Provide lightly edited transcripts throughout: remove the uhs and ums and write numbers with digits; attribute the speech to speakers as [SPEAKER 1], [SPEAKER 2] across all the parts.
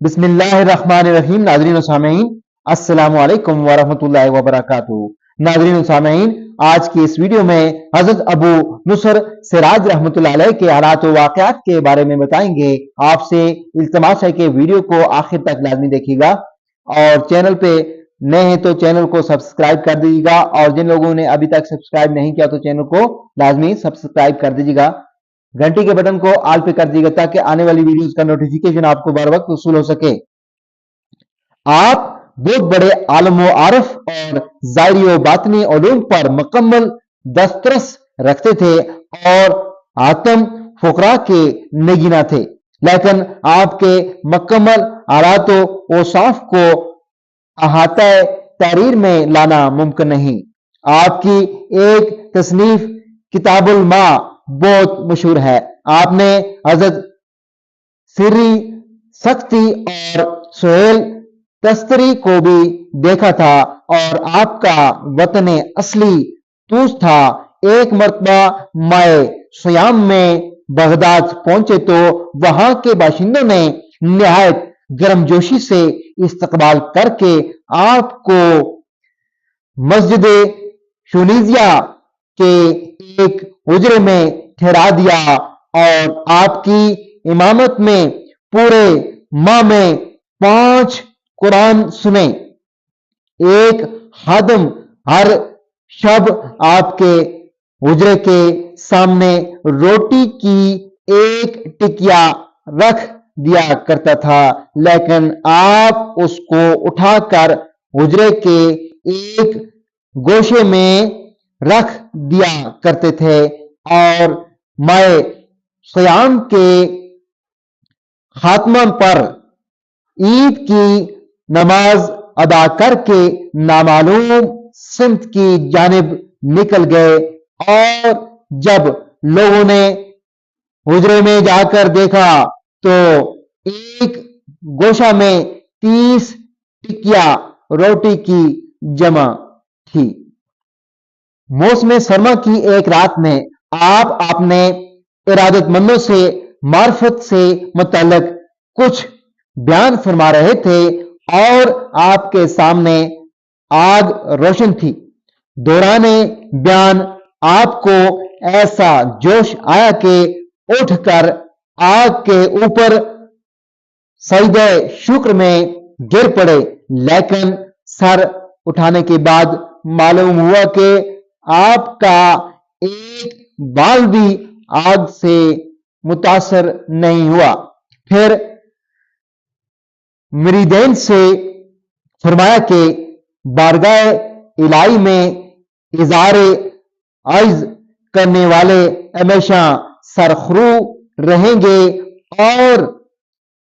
[SPEAKER 1] بسم اللہ الرحمن الرحیم۔ ناظرین و سامعین السلام علیکم ورحمۃ اللہ وبرکاتہ۔ ناظرین و سامعین، آج کی اس ویڈیو میں حضرت ابو نصر سراج رحمۃ اللہ علیہ کے حالات و واقعات کے بارے میں بتائیں گے۔ آپ سے التماس ہے کہ ویڈیو کو آخر تک لازمی دیکھیے گا، اور چینل پہ نئے ہیں تو چینل کو سبسکرائب کر دیجیے گا، اور جن لوگوں نے ابھی تک سبسکرائب نہیں کیا تو چینل کو لازمی سبسکرائب کر دیجیے گا، گھنٹی کے بٹن کو آل پہ کر دیجیے گا تاکہ آنے والی ویڈیوز کا نوٹیفیکیشن آپ کو بر وقت وصول ہو سکے۔ آپ بہت بڑے عالم و عارف اور ظاہری و باطنی علوم پر مکمل دسترس رکھتے تھے اور آتم فقراء کے نگینا تھے، لیکن آپ کے مکمل آلات و اوصاف کو احاطہ تحریر میں لانا ممکن نہیں۔ آپ کی ایک تصنیف کتاب الماء بہت مشہور ہے۔ آپ نے حضرت سری سختی اور سہیل تستری کو بھی دیکھا تھا، اور آپ کا وطن اصلی توس تھا۔ ایک مرتبہ مائع سیام میں بغداد پہنچے تو وہاں کے باشندوں نے نہایت گرم جوشی سے استقبال کر کے آپ کو مسجد شونیزیا کے ایک حجرے میں ٹھہرا دیا، اور آپ کی امامت میں پورے ماہ میں 5 قرآن سنے۔ ایک خادم ہر شب آپ کے حجرے کے سامنے روٹی کی ایک ٹکیا رکھ دیا کرتا تھا، لیکن آپ اس کو اٹھا کر حجرے کے ایک گوشے میں رکھ دیا کرتے تھے، اور مائع سیام کے خاتمہ پر عید کی نماز ادا کر کے نامعلوم سمت کی جانب نکل گئے، اور جب لوگوں نے حجرے میں جا کر دیکھا تو ایک گوشہ میں 30 ٹکیا روٹی کی جمع تھی۔ موسم سرما کی ایک رات میں آپ اپنے ارادت مندوں سے معرفت سے متعلق کچھ بیان فرما رہے تھے، اور آپ کے سامنے آگ روشن تھی۔ دوران بیان آپ کو ایسا جوش آیا کہ اٹھ کر آگ کے اوپر سجدہ شکر میں گر پڑے، لیکن سر اٹھانے کے بعد معلوم ہوا کہ آپ کا ایک بال بھی آگ سے متاثر نہیں ہوا۔ پھر مریدین سے فرمایا کہ بارگاہ الہی میں اظہار عجز کرنے والے ہمیشہ سرخرو رہیں گے، اور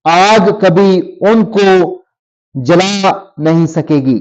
[SPEAKER 1] آگ کبھی ان کو جلا نہیں سکے گی۔